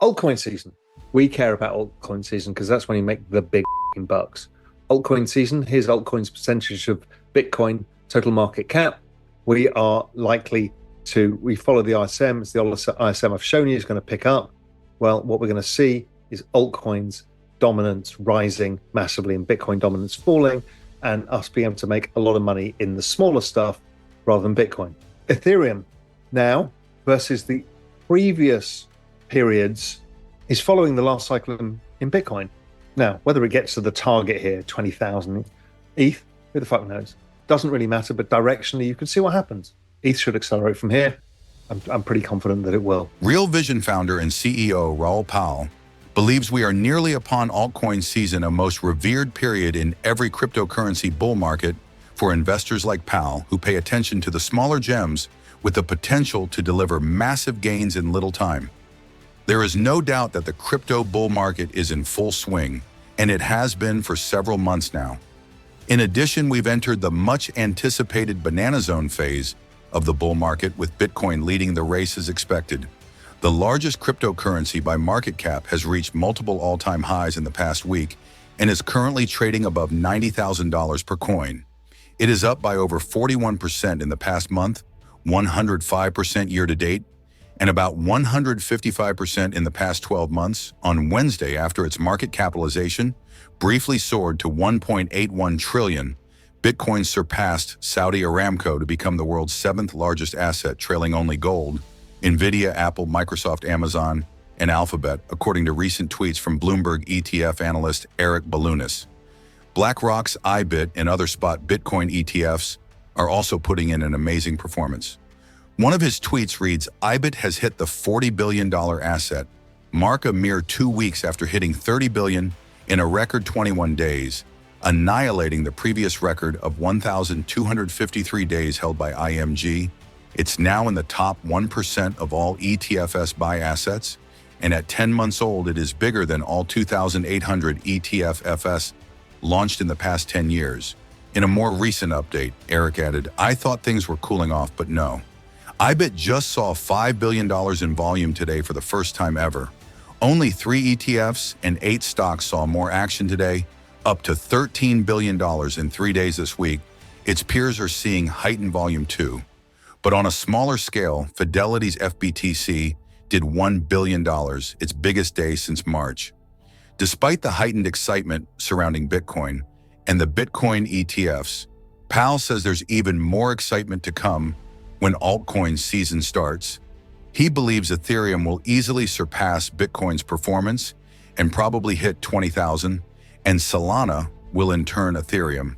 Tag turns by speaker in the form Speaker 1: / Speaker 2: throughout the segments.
Speaker 1: Altcoin season. We care about altcoin season because that's when you make the big bucks. Altcoin season, here's altcoin's percentage of Bitcoin total market cap. We follow the ISM. It's the ISM I've shown you is going to pick up. Well, what we're going to see is altcoins dominance rising massively and Bitcoin dominance falling, and us being able to make a lot of money in the smaller stuff rather than Bitcoin. Ethereum now versus the previous periods is following the last cycle in Bitcoin. Now, whether it gets to the target here, 20,000 ETH, who the fuck knows? Doesn't really matter, but directionally, you can see what happens. ETH should accelerate from here. I'm pretty confident that it will.
Speaker 2: Real Vision founder and CEO Raoul believes we are nearly upon altcoin season, a most revered period in every cryptocurrency bull market for investors like Powell, who pay attention to the smaller gems with the potential to deliver massive gains in little time. There is no doubt that the crypto bull market is in full swing, and it has been for several months now. In addition, we've entered the much-anticipated banana zone phase of the bull market, with Bitcoin leading the race as expected. The largest cryptocurrency by market cap has reached multiple all-time highs in the past week and is currently trading above $90,000 per coin. It is up by over 41% in the past month, 105% year-to-date, and about 155% in the past 12 months. On Wednesday, after its market capitalization briefly soared to $1.81 trillion, Bitcoin surpassed Saudi Aramco to become the world's 7th largest asset, trailing only gold, Nvidia, Apple, Microsoft, Amazon, and Alphabet, according to recent tweets from Bloomberg ETF analyst Eric Balunis. BlackRock's IBIT and other spot Bitcoin ETFs are also putting in an amazing performance. One of his tweets reads, "IBIT has hit the $40 billion asset mark a mere 2 weeks after hitting $30 billion in a record 21 days, annihilating the previous record of 1,253 days held by IMG. It's now in the top 1% of all ETFs by assets, and at 10 months old, it is bigger than all 2,800 ETFs launched in the past 10 years. In a more recent update, Eric added, "I thought things were cooling off, but no. IBIT just saw $5 billion in volume today for the first time ever. Only 3 ETFs and 8 stocks saw more action today, up to $13 billion in 3 days this week. Its peers are seeing heightened volume too. But on a smaller scale, Fidelity's FBTC did $1 billion, its biggest day since March. Despite the heightened excitement surrounding Bitcoin and the Bitcoin ETFs, Powell says there's even more excitement to come when altcoin season starts. He believes Ethereum will easily surpass Bitcoin's performance and probably hit 20,000, and Solana will in turn Ethereum."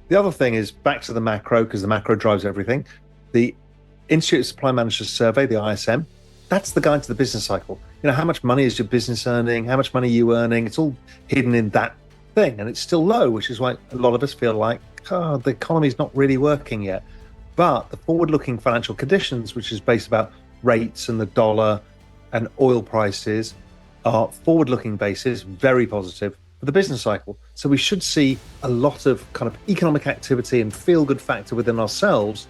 Speaker 1: The other thing is back to the macro, because the macro drives everything. The Institute of Supply Managers Survey, the ISM, that's the guide to the business cycle. You know, how much money is your business earning? How much money are you earning? It's all hidden in that thing, and it's still low, which is why a lot of us feel like, the economy's not really working yet. But the forward-looking financial conditions, which is based about rates and the dollar and oil prices, are forward-looking basis, very positive for the business cycle. So we should see a lot of kind of economic activity and feel-good factor within ourselves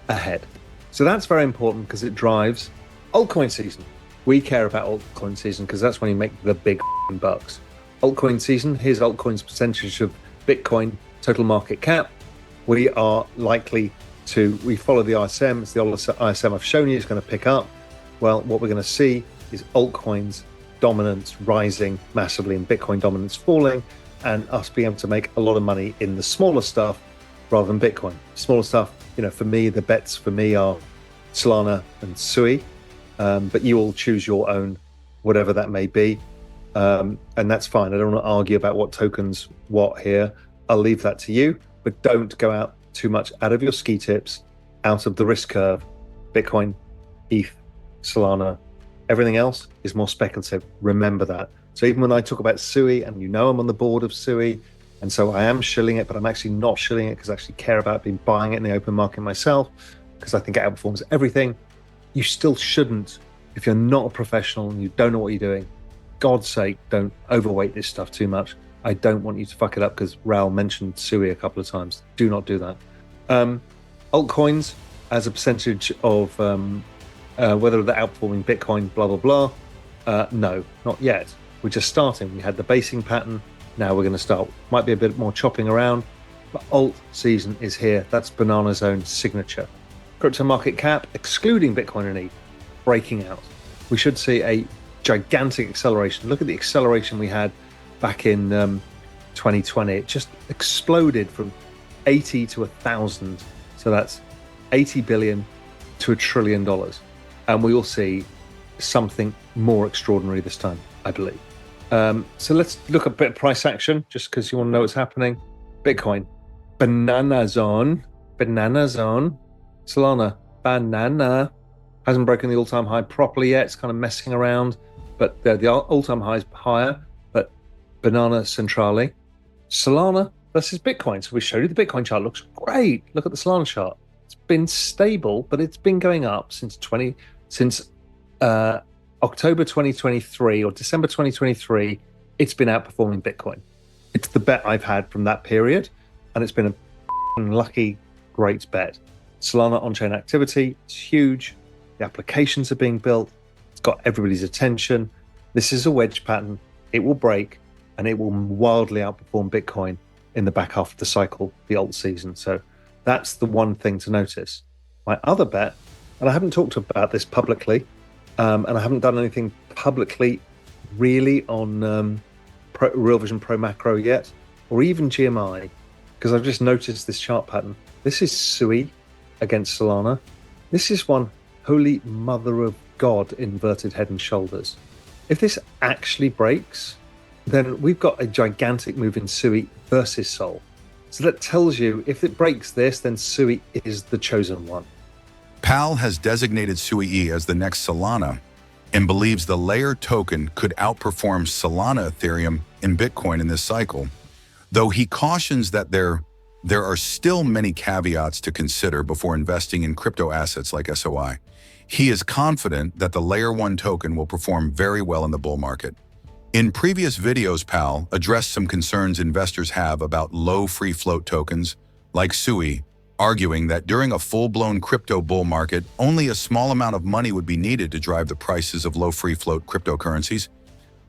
Speaker 1: ahead. So that's very important because it drives altcoin season. We care about altcoin season because that's when you make the big bucks. Altcoin season, here's altcoin's percentage of Bitcoin total market cap. We follow the ISM. It's the ISM I've shown you is going to pick up. Well, what we're going to see is altcoins dominance rising massively and Bitcoin dominance falling, and us being able to make a lot of money in the smaller stuff rather than Bitcoin. Smaller stuff, for me, the bets for me are Solana and Sui, but you all choose your own, whatever that may be, and that's fine. I don't want to argue about what tokens what here. I'll leave that to you, but don't go out too much out of your ski tips, out of the risk curve. Bitcoin, ETH, Solana, everything else is more speculative. Remember that. So even when I talk about Sui, and I'm on the board of Sui, and so I am shilling it, but I'm actually not shilling it because I actually care about buying it in the open market myself, because I think it outperforms everything. You still shouldn't, if you're not a professional and you don't know what you're doing, God's sake, don't overweight this stuff too much. I don't want you to fuck it up because Raoul mentioned Sui a couple of times. Do not do that. Altcoins as a percentage of whether they're outperforming Bitcoin, blah, blah, blah. No, not yet. We're just starting. We had the basing pattern. Now we're going to start. Might be a bit more chopping around, but alt season is here. That's Banana Zone signature. Crypto market cap, excluding Bitcoin and ETH, breaking out. We should see a gigantic acceleration. Look at the acceleration we had back in 2020. It just exploded from 80 to 1,000. So that's 80 billion to $1 trillion. And we will see something more extraordinary this time, I believe. So let's look at a bit of price action, just because you want to know what's happening. Bitcoin, banana zone, Solana, banana, hasn't broken the all-time high properly yet. It's kind of messing around, but the all-time high is higher, but banana centrale. Solana versus Bitcoin. So we showed you the Bitcoin chart. Looks great. Look at the Solana chart. It's been stable, but it's been going up since October 2023 or December 2023. It's been outperforming Bitcoin. It's the bet I've had from that period, and it's been a lucky, great bet. Solana on-chain activity, it's huge. The applications are being built. It's got everybody's attention. This is a wedge pattern. It will break, and it will wildly outperform Bitcoin in the back half of the cycle, the alt season. So that's the one thing to notice. My other bet, and I haven't talked about this publicly, and I haven't done anything publicly really on Real Vision Pro Macro yet, or even GMI, because I've just noticed this chart pattern. This is SUI against Solana. This is one holy mother of God inverted head and shoulders. If this actually breaks, then we've got a gigantic move in SUI versus Sol. So that tells you if it breaks this, then SUI is the chosen one.
Speaker 2: PAL has designated SUI as the next Solana and believes the layer token could outperform Solana, Ethereum, and Bitcoin in this cycle, though he cautions that there are still many caveats to consider before investing in crypto assets like SOI. He is confident that the Layer 1 token will perform very well in the bull market. In previous videos, PAL addressed some concerns investors have about low free float tokens like SUI, arguing that during a full-blown crypto bull market, only a small amount of money would be needed to drive the prices of low free float cryptocurrencies.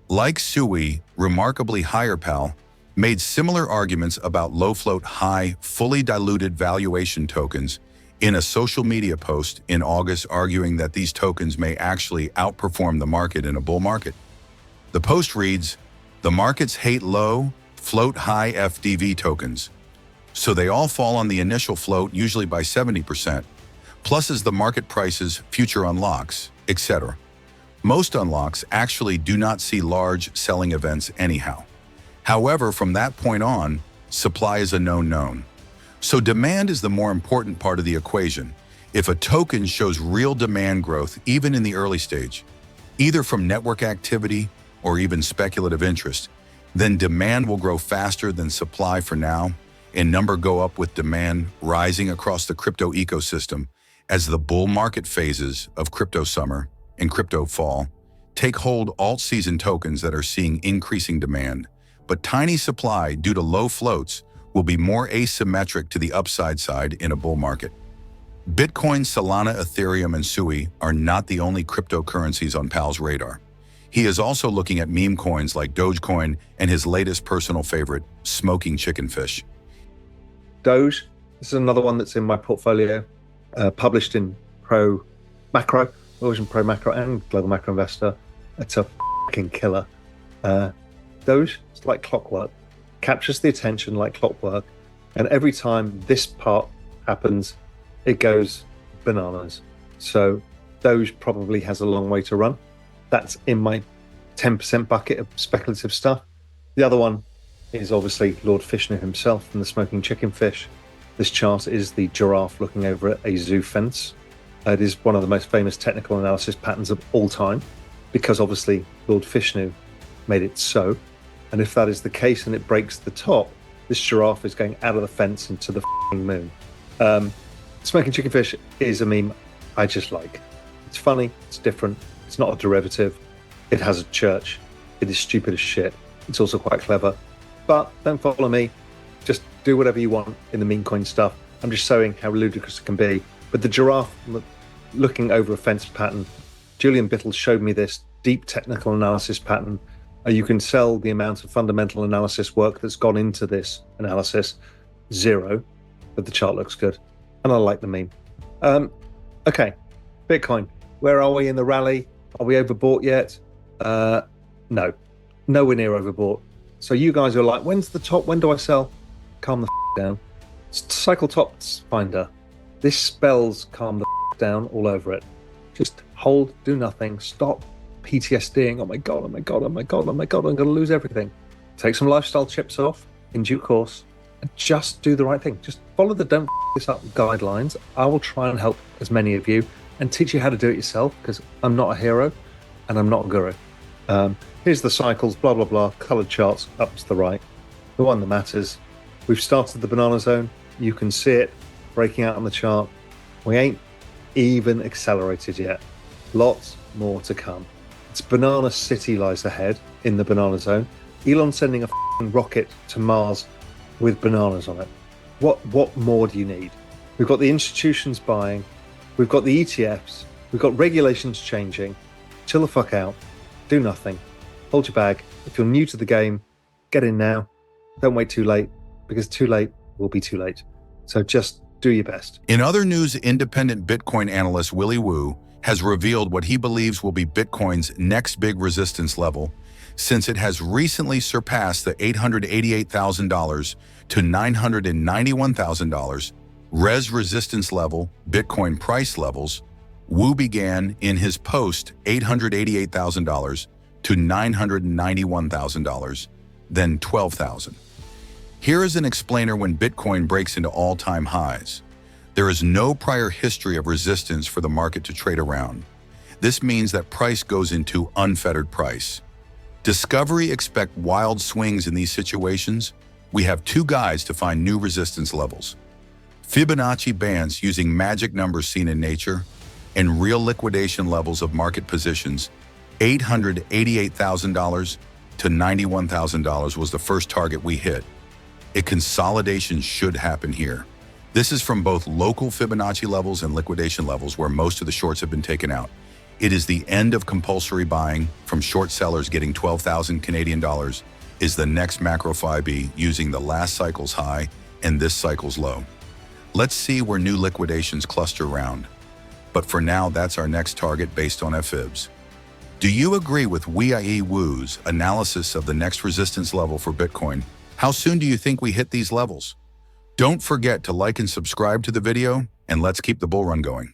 Speaker 2: Like SUI, remarkably higher PAL made similar arguments about low float, high, fully diluted valuation tokens in a social media post in August, arguing that these tokens may actually outperform the market in a bull market. The post reads, "The markets hate low, float high FDV tokens. So they all fall on the initial float, usually by 70%, plus as the market prices future unlocks, etc. Most unlocks actually do not see large selling events anyhow. However, from that point on, supply is a known. So demand is the more important part of the equation. If a token shows real demand growth, even in the early stage, either from network activity or even speculative interest, then demand will grow faster than supply for now, and number go up with demand rising across the crypto ecosystem as the bull market phases of crypto summer and crypto fall take hold. Alt season tokens that are seeing increasing demand, but tiny supply due to low floats will be more asymmetric to the upside side in a bull market. Bitcoin, Solana, Ethereum, and SUI are not the only cryptocurrencies on PAL's radar. He is also looking at meme coins like Dogecoin and his latest personal favorite, smoking chicken fish.
Speaker 1: Doge, this is another one that's in my portfolio, published in Pro Macro, Version Pro Macro and Global Macro Investor. It's a fucking killer. Doge, it's like clockwork, captures the attention like clockwork, and every time this part happens, it goes bananas. So Doge probably has a long way to run. That's in my 10% bucket of speculative stuff. The other one is obviously Lord Fishnu himself and the smoking chicken fish. This chart is the giraffe looking over at a zoo fence. It is one of the most famous technical analysis patterns of all time, because obviously Lord Fishnu made it so. And if that is the case and it breaks the top, this giraffe is going out of the fence into the moon. Smoking chicken fish is a meme I just like. It's funny, it's different, it's not a derivative, it has a church, it is stupid as shit, it's also quite clever. But don't follow me, just do whatever you want in the meme coin stuff. I'm just showing how ludicrous it can be. But the giraffe looking over a fence pattern, Julian Bittle showed me this deep technical analysis pattern. You can sell the amount of fundamental analysis work that's gone into this analysis, zero, but the chart looks good. And I like the meme. Okay, Bitcoin, where are we in the rally? Are we overbought yet? No, nowhere near overbought. So you guys are like, when's the top? When do I sell? Calm the down. Cycle tops finder. This spells calm the down all over it. Just hold, do nothing, stop PTSDing. Oh my God, oh my God, oh my God, oh my God, I'm going to lose everything. Take some lifestyle chips off in due course and just do the right thing. Just follow the don't this up guidelines. I will try and help as many of you and teach you how to do it yourself, because I'm not a hero and I'm not a guru. Here's the cycles, blah, blah, blah, colored charts up to the right. The one that matters. We've started the banana zone. You can see it breaking out on the chart. We ain't even accelerated yet. Lots more to come. It's Banana City lies ahead in the banana zone. Elon sending a rocket to Mars with bananas on it. What more do you need? We've got the institutions buying. We've got the ETFs. We've got regulations changing. Chill the fuck out. Do nothing. Hold your bag. If you're new to the game, get in now. Don't wait too late, because too late will be too late. So just do your best.
Speaker 2: In other news, independent Bitcoin analyst Willy Woo has revealed what he believes will be Bitcoin's next big resistance level, since it has recently surpassed the $888,000 to $991,000 res resistance level Bitcoin price levels. Woo began in his post $888,000 to $991,000, then $12,000. Here is an explainer when Bitcoin breaks into all-time highs. There is no prior history of resistance for the market to trade around. This means that price goes into unfettered price. Discovery expect wild swings in these situations. We have two guides to find new resistance levels: Fibonacci bands using magic numbers seen in nature, and real liquidation levels of market positions. $888,000 to $91,000 was the first target we hit. A consolidation should happen here. This is from both local Fibonacci levels and liquidation levels where most of the shorts have been taken out. It is the end of compulsory buying from short sellers getting 12,000 Canadian dollars is the next macro FIB using the last cycle's high and this cycle's low. Let's see where new liquidations cluster around. But for now, that's our next target based on FIBs. Do you agree with Willy Woo's analysis of the next resistance level for Bitcoin? How soon do you think we hit these levels? Don't forget to like and subscribe to the video, and let's keep the bull run going.